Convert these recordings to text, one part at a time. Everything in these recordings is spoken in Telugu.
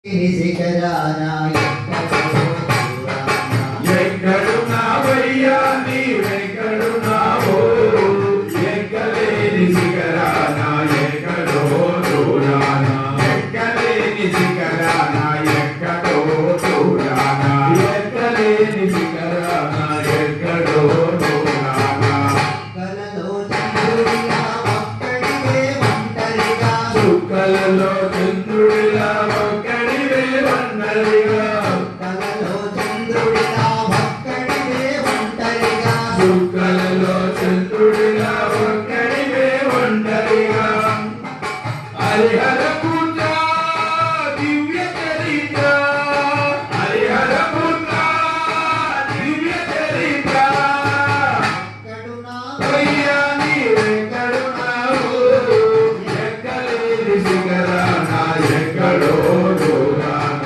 శిఖరాన ఎక్కడున్నావయ్యా నీవెక్కడున్నావో ఎక్కలేని శిఖరాన ఎక్కడో దూరాన ఎక్కలేని శిఖరాన ఎక్కడో దూరాన ఎక్కలేని శిఖరాన ఎక్కడో దూరాన కలలో చంద్రుడిలా ఒక్కడివే ఒంటరిగా చుక్కలలో చంద్రుడిలా ఒక్కడివే ఒంటరిగా కలలో చంద్రుడిలా ఒక్కడివే ఒంటరిగా చుక్కలలో చంద్రుడిలా ఒక్కడివే ఒంటరిగా హరిహర పుత్ర దివ్య చరిత్ర హరిహర పుత్ర దివ్య చరిత్ర కడునా అయ్యా నీవెక్కడున్నావు ఎక్కలేని శిఖరాన ఎక్కడో దూరాన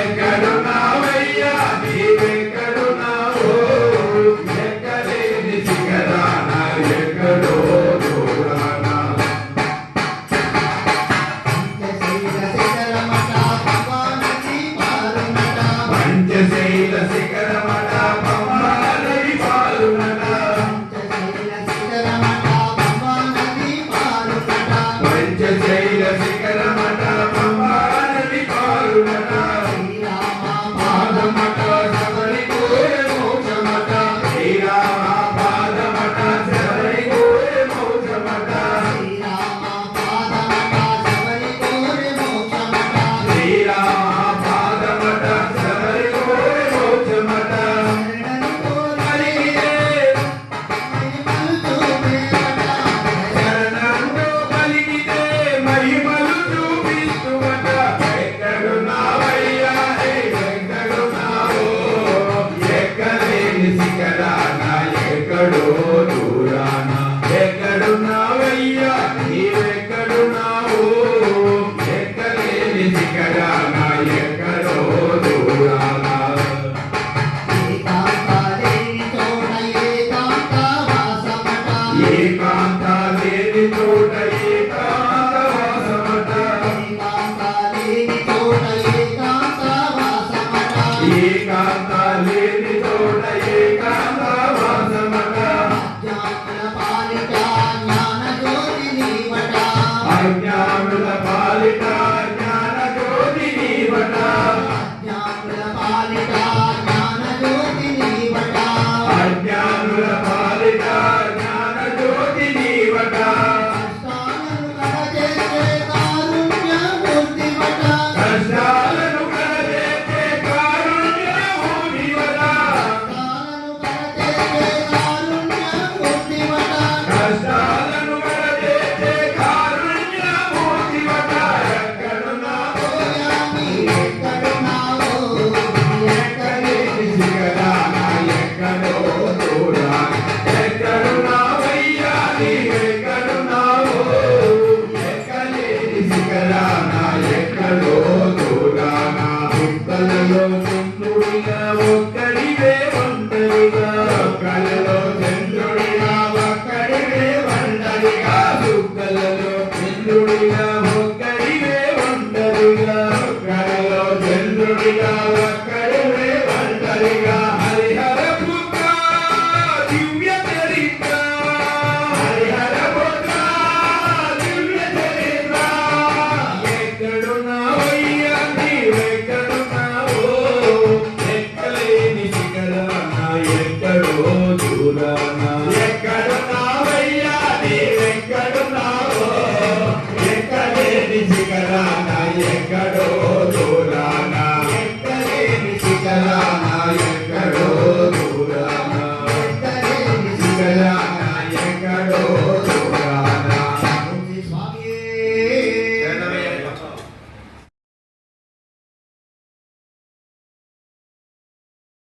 ఎక్కడున్నావయ్యా నీవెక్కడున్నావు ఎక్కలేని శిఖరాన ఎక్కడో దూరాన పంచశైల శిఖరమట పంబా నది పారునట పంచశైల శిఖరమట పంబా నది పారునట శ్రీరామ పాదమట శబరి కోరె మోక్షమట శ్రీరామ పాదమట శబరి కోరె మోక్షమట శ్రీరామ పాదమట శబరి కోరె మోక్షమట శ్రీరామ పాదమట శబరి కోరె మోక్షమట శరణు కోరి పలికితే మహిమలు శరణంతో పలికితే మహిమలు చూపేట చూపిస్తుమట ఎక్కడున్నావయ్యా ఎక్కడున్నావో ఎక్కలేని శిఖరాన ఎక్కడో దూరాన ఎక్కడున్నావయ్యా నీవెక్కడున్నావో ఎక్కలేని శిఖరాన ఎక్కడో దూరాన ఏకాంతాలేని చోట ఏకాంత వాసమట ఏకాంత లేని చోట ఏకాంత వాసమట ఏకాంతాలేని చోట ఏకాంత వాసమట ఏకాంత లేని చోట ఏకాంత వాసమట అజ్ఞానుల పాలిట జ్ఞాన జ్యోతి నీవట అజ్ఞానుల పాలిట జ్ఞాన జ్యోతి నీవట అజ్ఞానుల పాలిట జ్ఞాన జ్యోతి నీవట అజ్ఞానుల పాలిట జ్ఞాన జ్యోతి నీవట కష్టాలను కడచేసే కారుణ్యమూర్తివట కష్టాలను కడచేసే కారుణ్యమూర్తివట ఎక్కడున్నావో ఎక్కలేని శిఖరాన ఎక్కడో దూరాన ఎక్కడున్నావయ్యా నీవెక్కడున్నావో ఎక్కలేని శిఖరాన ఎక్కడో దూరాన చుక్కలలో చంద్రుడిగా ఒక్కడివే ఒంటరిగా చుక్కలలో చంద్రుడిగా ఒక్కడివే ఒంటరిగా చుక్కలలో చంద్రుడిగా ఒక్కడివే ఒంటరిగా చుక్కలలో చంద్రుడిగా ఒక్కడివే ఒంటరిగా హరిహర పుత్ర దివ్య చరిత్ర హరిహర పుత్ర దివ్య చరిత్ర ఎక్కడున్నావయ్యా నీవెక్కడున్నావో ఎక్కలేని శిఖరాన ఎక్కడో దూరాన ఎక్కడున్నావయ్యా నీవెక్కడున్నావో ఎక్కలేని శిఖరాన ఎక్కడో